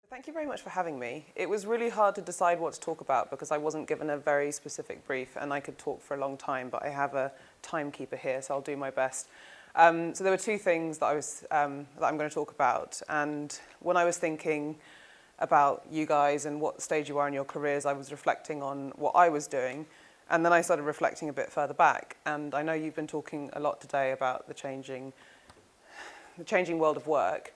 Thank you very much for having me. It was really hard to decide what to talk about because I wasn't given a very specific brief and I could talk for a long time, but I have a timekeeper here, so I'll do my best. So there were two things that I'm going to talk about, and when I was thinking about you guys and what stage you are in your careers, I was reflecting on what I was doing, and then I started reflecting a bit further back. And I know you've been talking a lot today about the changing world of work.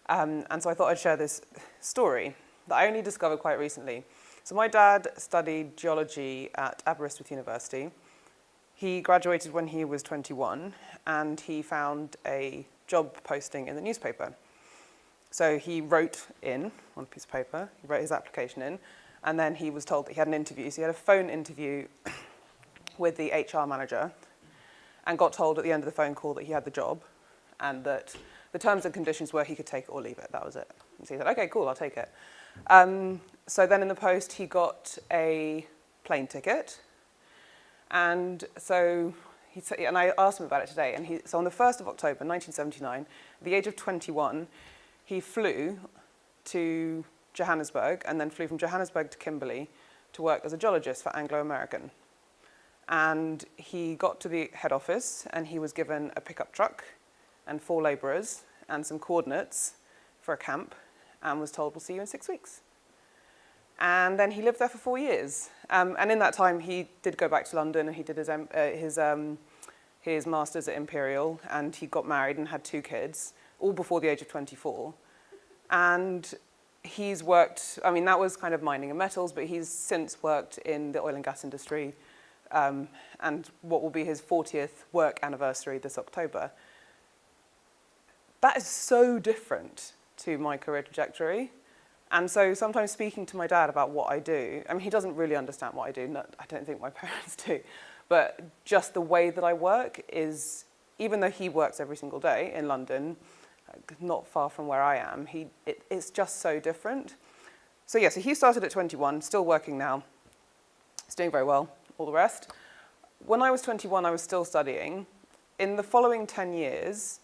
And so I thought I'd share this story that I only discovered quite recently. So my dad studied geology at Aberystwyth University. He graduated when he was 21, and he found a job posting in the newspaper. So he wrote in on a piece of paper, he wrote his application in, and then he was told that he had an interview. So he had a phone interview with the HR manager and got told at the end of the phone call that he had the job and that the terms and conditions were he could take it or leave it. That was it. And so he said, okay, cool, I'll take it. So then in the post, he got a plane ticket. And so and I asked him about it today. And so on the 1st of October, 1979, at the age of 21, he flew to Johannesburg and then flew from Johannesburg to Kimberley to work as a geologist for Anglo American. And he got to the head office and he was given a pickup truck and 4 labourers and some coordinates for a camp and was told, we'll see you in 6 weeks. And then he lived there for 4 years. And in that time, he did go back to London and he did his master's at Imperial, and he got married and had 2 kids, all before the age of 24. And he's worked, I mean, that was kind of mining and metals, but he's since worked in the oil and gas industry, and what will be his 40th work anniversary this October. That is so different to my career trajectory. And so sometimes speaking to my dad about what I do, I mean, he doesn't really understand what I do. No, I don't think my parents do. But just the way that I work is, even though he works every single day in London, not far from where I am, it's just so different. So yeah, so he started at 21, still working now. He's doing very well, all the rest. When I was 21, I was still studying. In the following 10 years,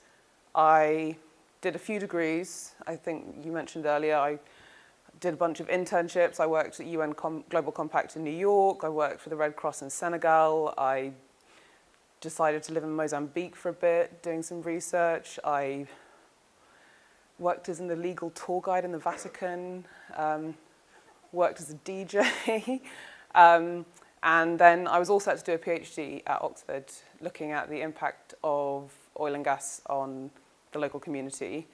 I did a few degrees. I think you mentioned earlier, I did a bunch of internships. I worked at UN Global Compact in New York. I worked for the Red Cross in Senegal. I decided to live in Mozambique for a bit, doing some research. I worked as an illegal tour guide in the Vatican, worked as a DJ. And then I was all set to do a PhD at Oxford, looking at the impact of oil and gas on the local community,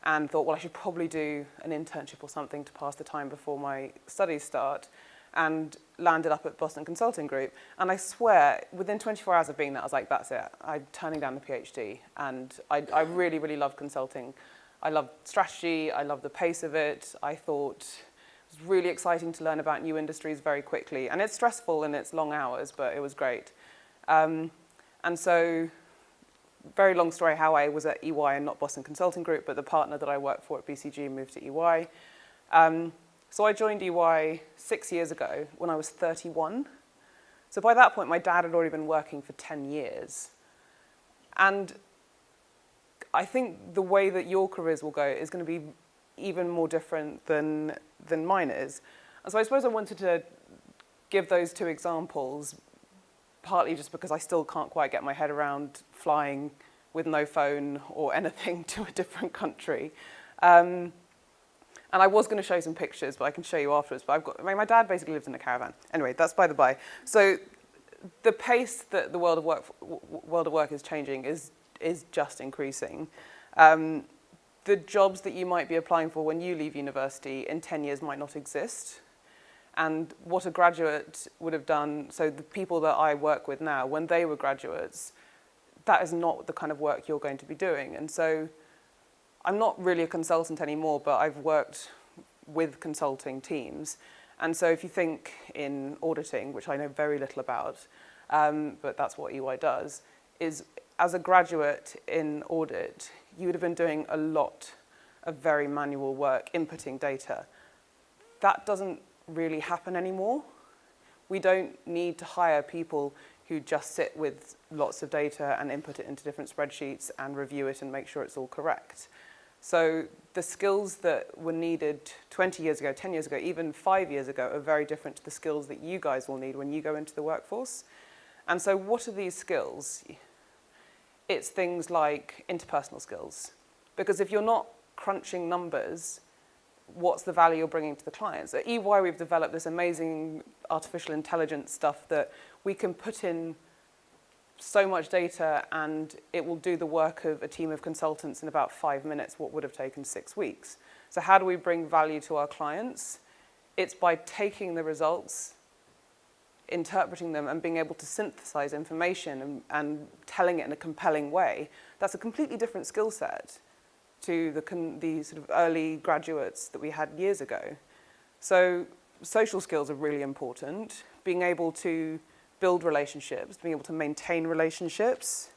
and thought, well, I should probably do an internship or something to pass the time before my studies start, and landed up at Boston Consulting Group. And I swear, within 24 hours of being there, I was like, that's it. I'm turning down the PhD. And I really, really loved consulting. I loved strategy. I loved the pace of it. I thought it was really exciting to learn about new industries very quickly. And it's stressful and it's long hours, but it was great. And so, very long story how I was at EY and not Boston Consulting Group, but the partner that I worked for at BCG moved to EY. So I joined EY 6 years ago when I was 31. So by that point, my dad had already been working for 10 years. And I think the way that your careers will go is going to be even more different than mine is. And so I suppose I wanted to give those 2 examples, partly just because I still can't quite get my head around flying with no phone or anything to a different country. And I was going to show some pictures, but I can show you afterwards. But my dad basically lives in a caravan. Anyway, that's by the by. So the pace that the world of work is changing is just increasing. The jobs that you might be applying for when you leave university in 10 years might not exist. And what a graduate would have done, so the people that I work with now, when they were graduates, that is not the kind of work you're going to be doing. And so I'm not really a consultant anymore, but I've worked with consulting teams. And so if you think in auditing, which I know very little about, but that's what EY does, is as a graduate in audit, you would have been doing a lot of very manual work, inputting data. That doesn't really happen anymore. We don't need to hire people who just sit with lots of data and input it into different spreadsheets and review it and make sure it's all correct. So the skills that were needed 20 years ago, 10 years ago, even 5 years ago are very different to the skills that you guys will need when you go into the workforce. And so what are these skills? It's things like interpersonal skills. Because if you're not crunching numbers, what's the value you're bringing to the clients? At EY, we've developed this amazing artificial intelligence stuff that we can put in so much data and it will do the work of a team of consultants in about 5 minutes, what would have taken 6 weeks. So how do we bring value to our clients? It's by taking the results, interpreting them, and being able to synthesize information and telling it in a compelling way. That's a completely different skill set to the sort of early graduates that we had years ago. So social skills are really important. Being able to build relationships, being able to maintain relationships.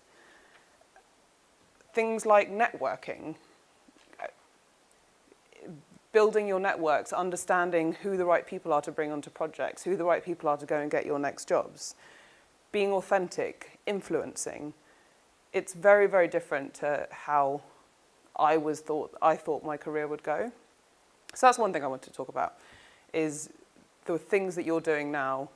Things like networking. Building your networks, understanding who the right people are to bring onto projects, who the right people are to go and get your next jobs. Being authentic, influencing. It's very, very different to how I thought my career would go. So that's one thing I want to talk about, is the things that you're doing now.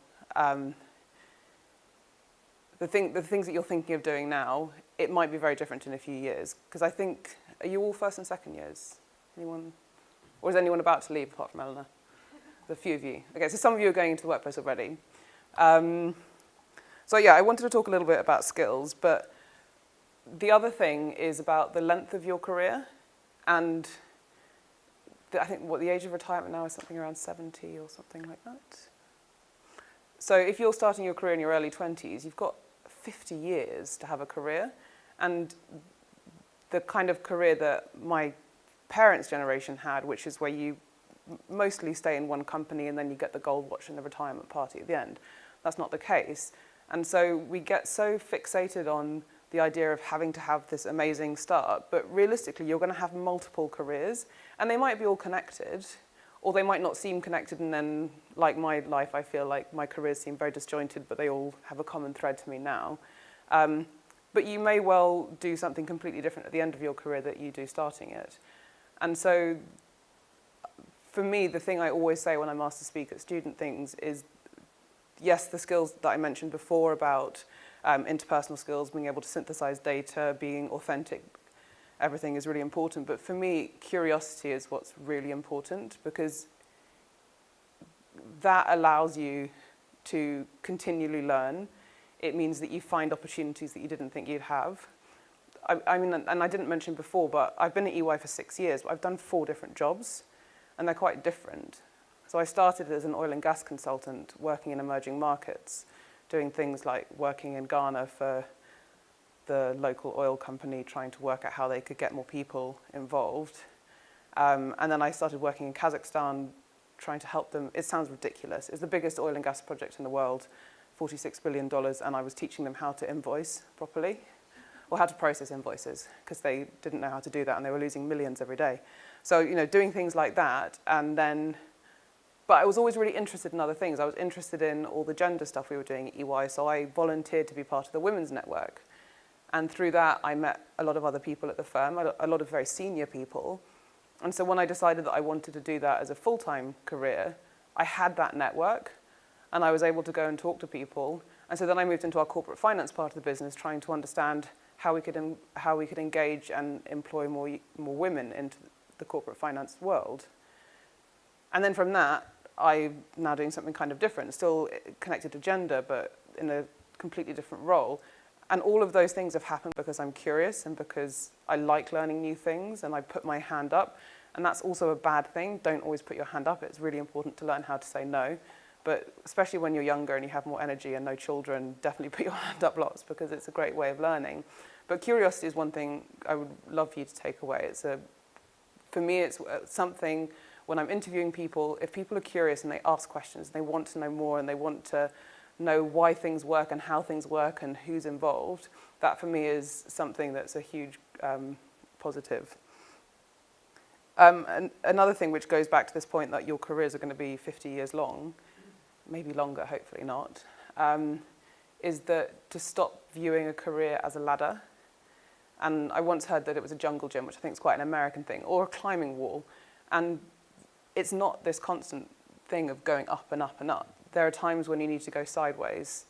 The things that you're thinking of doing now, it might be very different in a few years. Because I think, are you all first and second years? Anyone? Or is anyone about to leave apart from Eleanor? There's a few of you. Okay, so some of you are going into the workplace already. So yeah, I wanted to talk a little bit about skills, but the other thing is about the length of your career. And I think the age of retirement now is something around 70 or something like that. So if you're starting your career in your early 20s, you've got 50 years to have a career. And the kind of career that my parents' generation had, which is where you mostly stay in one company and then you get the gold watch and the retirement party at the end. That's not the case. And so we get so fixated on the idea of having to have this amazing start, but realistically you're going to have multiple careers and they might be all connected, or they might not seem connected, and then, like my life, I feel like my careers seem very disjointed, but they all have a common thread to me now. But you may well do something completely different at the end of your career that you do starting it. And so, for me, the thing I always say when I'm asked to speak at student things is, yes, the skills that I mentioned before about interpersonal skills, being able to synthesize data, being authentic, everything is really important. But for me, curiosity is what's really important, because that allows you to continually learn. It means that you find opportunities that you didn't think you'd have. I mean, and I didn't mention before, but I've been at EY for 6 years. I've done 4 different jobs, and they're quite different. So I started as an oil and gas consultant working in emerging markets, doing things like working in Ghana for the local oil company, trying to work out how they could get more people involved. And then I started working in Kazakhstan, trying to help them. It sounds ridiculous. It's the biggest oil and gas project in the world, $46 billion, and I was teaching them how to invoice properly, or how to process invoices, because they didn't know how to do that, and they were losing millions every day. So, doing things like that, and then, but I was always really interested in other things. I was interested in all the gender stuff we were doing at EY, so I volunteered to be part of the women's network. And through that, I met a lot of other people at the firm, a lot of very senior people. And so when I decided that I wanted to do that as a full-time career, I had that network, and I was able to go and talk to people. And so then I moved into our corporate finance part of the business, trying to understand how we could engage and employ more women into the corporate finance world. And then from that, I'm now doing something kind of different, still connected to gender, but in a completely different role. And all of those things have happened because I'm curious and because I like learning new things, and I put my hand up. And that's also a bad thing. Don't always put your hand up. It's really important to learn how to say no. But especially when you're younger and you have more energy and no children, definitely put your hand up lots, because it's a great way of learning. But curiosity is one thing I would love for you to take away. For me, it's something when I'm interviewing people, if people are curious and they ask questions, they want to know more and they want to know why things work and how things work and who's involved, that for me is something that's a huge positive. And another thing which goes back to this point that your careers are going to be 50 years long, maybe longer, hopefully not, is that to stop viewing a career as a ladder. And I once heard that it was a jungle gym, which I think is quite an American thing, or a climbing wall. And it's not this constant thing of going up and up and up. There are times when you need to go sideways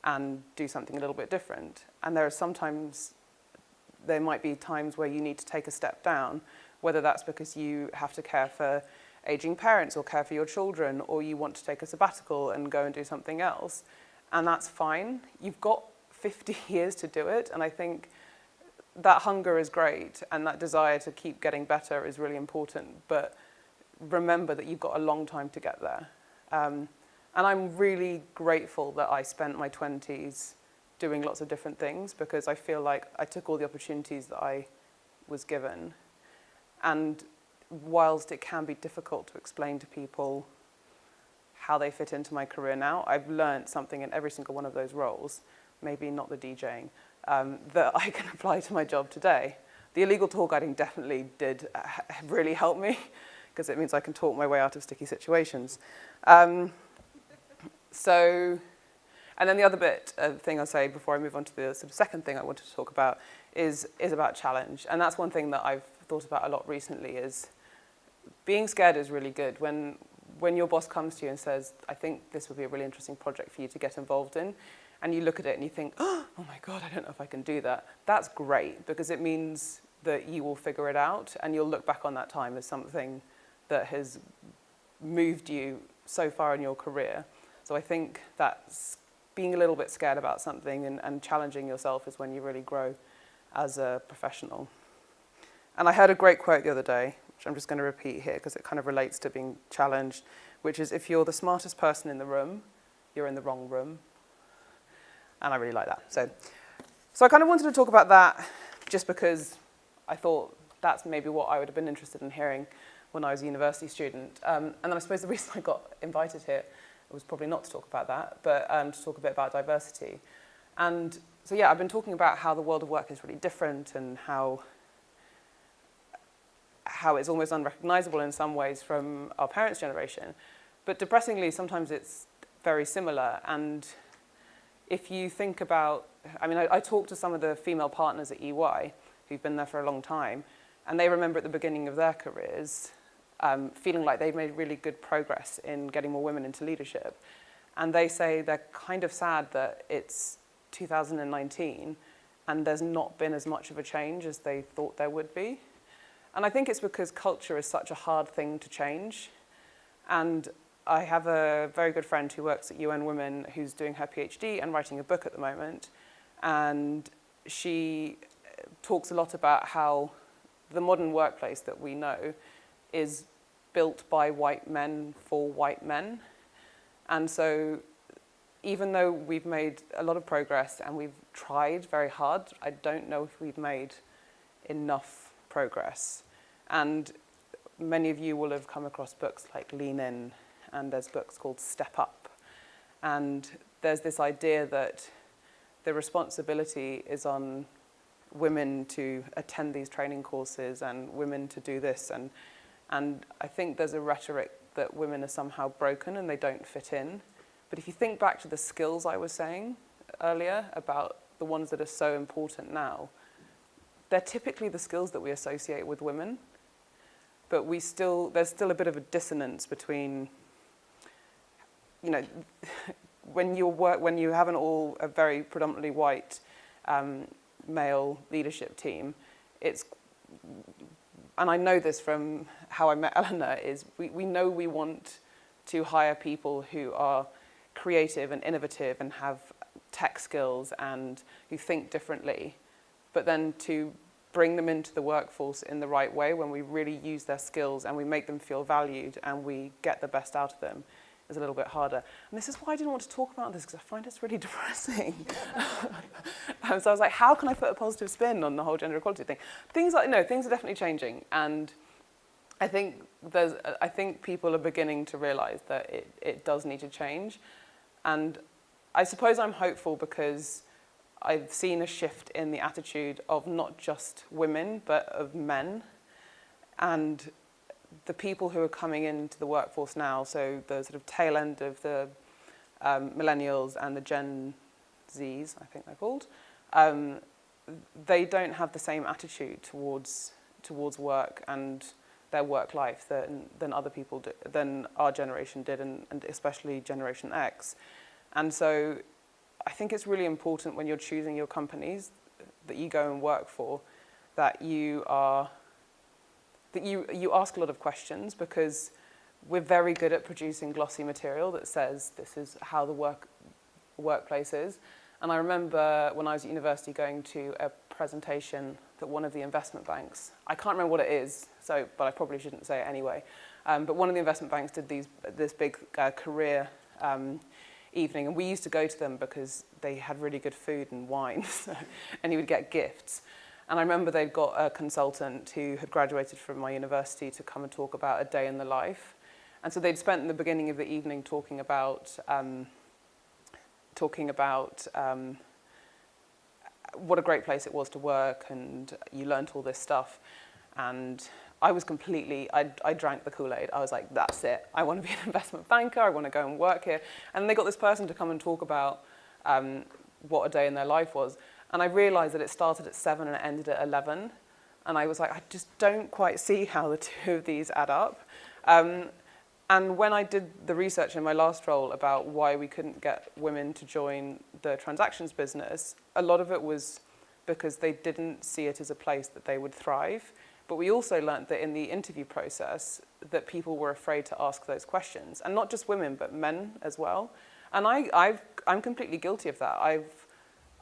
and do something a little bit different. And there might be times where you need to take a step down, whether that's because you have to care for aging parents or care for your children, or you want to take a sabbatical and go and do something else. And that's fine. You've got 50 years to do it. And I think that hunger is great, and that desire to keep getting better is really important. But remember that you've got a long time to get there. And I'm really grateful that I spent my 20s doing lots of different things, because I feel like I took all the opportunities that I was given. And whilst it can be difficult to explain to people how they fit into my career now, I've learned something in every single one of those roles, maybe not the DJing, that I can apply to my job today. The illegal tour guiding definitely did really help me, because it means I can talk my way out of sticky situations. And then the other thing I'll say before I move on to the sort of second thing I wanted to talk about is about challenge. And that's one thing that I've thought about a lot recently, is being scared is really good. When your boss comes to you and says, I think this would be a really interesting project for you to get involved in, and you look at it and you think, oh my God, I don't know if I can do that. That's great, because it means that you will figure it out, and you'll look back on that time as something that has moved you so far in your career. So I think that's being a little bit scared about something and challenging yourself is when you really grow as a professional. And I heard a great quote the other day, which I'm just going to repeat here because it kind of relates to being challenged, which is, if you're the smartest person in the room, you're in the wrong room. And I really like that. So I kind of wanted to talk about that just because I thought that's maybe what I would have been interested in hearing when I was a university student. And then I suppose the reason I got invited here was probably not to talk about that, but to talk a bit about diversity. And so yeah, I've been talking about how the world of work is really different, and how it's almost unrecognizable in some ways from our parents' generation. But depressingly, sometimes it's very similar. And if you think about, I talked to some of the female partners at EY who've been there for a long time, and they remember at the beginning of their careers feeling like they've made really good progress in getting more women into leadership. And they say they're kind of sad that it's 2019 and there's not been as much of a change as they thought there would be. And I think it's because culture is such a hard thing to change. And I have a very good friend who works at UN Women who's doing her PhD and writing a book at the moment. And she talks a lot about how the modern workplace that we know is built by white men for white men. And so even though we've made a lot of progress and we've tried very hard, I don't know if we've made enough progress. And many of you will have come across books like Lean In, and there's books called Step Up. And there's this idea that the responsibility is on women to attend these training courses and women to do this. And I think there's a rhetoric that women are somehow broken and they don't fit in. But if you think back to the skills I was saying earlier about the ones that are so important now, they're typically the skills that we associate with women. But there's still a bit of a dissonance between, when you have a very predominantly white male leadership team, and I know this from how I met Eleanor, is we know we want to hire people who are creative and innovative and have tech skills and who think differently, but then to bring them into the workforce in the right way, when we really use their skills and we make them feel valued and we get the best out of them, is a little bit harder. And this is why I didn't want to talk about this, because I find it's really depressing. So I was like, how can I put a positive spin on the whole gender equality thing? Things are definitely changing. And I think people are beginning to realize that it does need to change. And I suppose I'm hopeful because I've seen a shift in the attitude of not just women, but of men. And the people who are coming into the workforce now, so the sort of tail end of the millennials and the Gen Zs, I think they're called, they don't have the same attitude towards work and their work life than other people do, than our generation did, and especially Generation X. And so I think it's really important when you're choosing your companies that you go and work for, that you ask a lot of questions, because we're very good at producing glossy material that says this is how the workplace is. And I remember when I was at university going to a presentation that one of the investment banks, I can't remember what it is, but I probably shouldn't say it anyway, but one of the investment banks did this big career evening, and we used to go to them because they had really good food and wine, and you would get gifts. And I remember they'd got a consultant who had graduated from my university to come and talk about a day in the life. And so they'd spent the beginning of the evening talking about what a great place it was to work, and you learnt all this stuff. And I was I drank the Kool-Aid. I was like, that's it. I want to be an investment banker. I want to go and work here. And they got this person to come and talk about what a day in their life was. And I realized that it started at 7 and it ended at 11. And I was like, I just don't quite see how the two of these add up. And when I did the research in my last role about why we couldn't get women to join the transactions business, a lot of it was because they didn't see it as a place that they would thrive. But we also learned that in the interview process that people were afraid to ask those questions. And not just women, but men as well. And I'm completely guilty of that.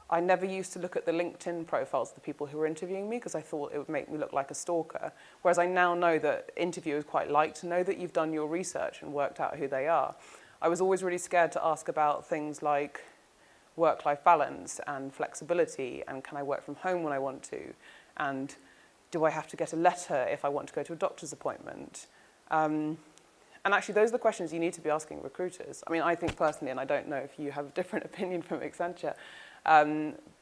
I never used to look at the LinkedIn profiles of the people who were interviewing me because I thought it would make me look like a stalker. Whereas I now know that interviewers quite like to know that you've done your research and worked out who they are. I was always really scared to ask about things like work-life balance and flexibility, and can I work from home when I want to, and do I have to get a letter if I want to go to a doctor's appointment? And actually, those are the questions you need to be asking recruiters. I mean, I think personally, and I don't know if you have a different opinion from Accenture,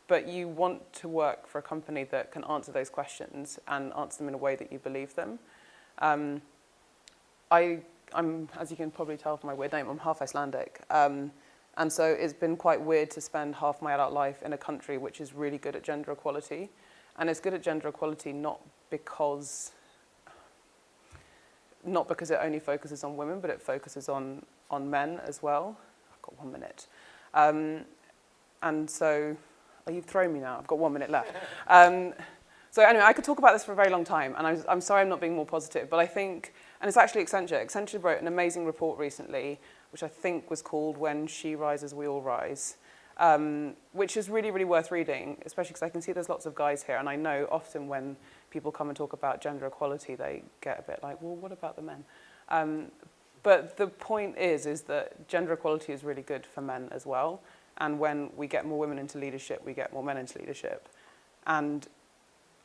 but you want to work for a company that can answer those questions and answer them in a way that you believe them. I'm, as you can probably tell from my weird name, I'm half Icelandic. And so it's been quite weird to spend half my adult life in a country which is really good at gender equality. And it's good at gender equality not because it only focuses on women, but it focuses on men as well. I've got 1 minute. And so, you've thrown me now. I've got 1 minute left. So anyway, I could talk about this for a very long time, and I'm sorry I'm not being more positive, but I think, and it's actually Accenture. Accenture wrote an amazing report recently, which I think was called When She Rises, We All Rise, which is really, really worth reading, especially because I can see there's lots of guys here, and I know often when people come and talk about gender equality, they get a bit like, well, what about the men? But the point is that gender equality is really good for men as well. And when we get more women into leadership, we get more men into leadership. And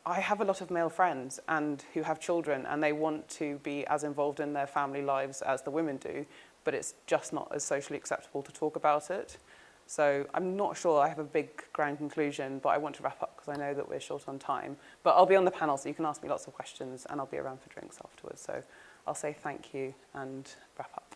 I have a lot of male friends and who have children, and they want to be as involved in their family lives as the women do, but it's just not as socially acceptable to talk about it. So I'm not sure I have a big grand conclusion, but I want to wrap up because I know that we're short on time. But I'll be on the panel, so you can ask me lots of questions, and I'll be around for drinks afterwards. So I'll say thank you and wrap up.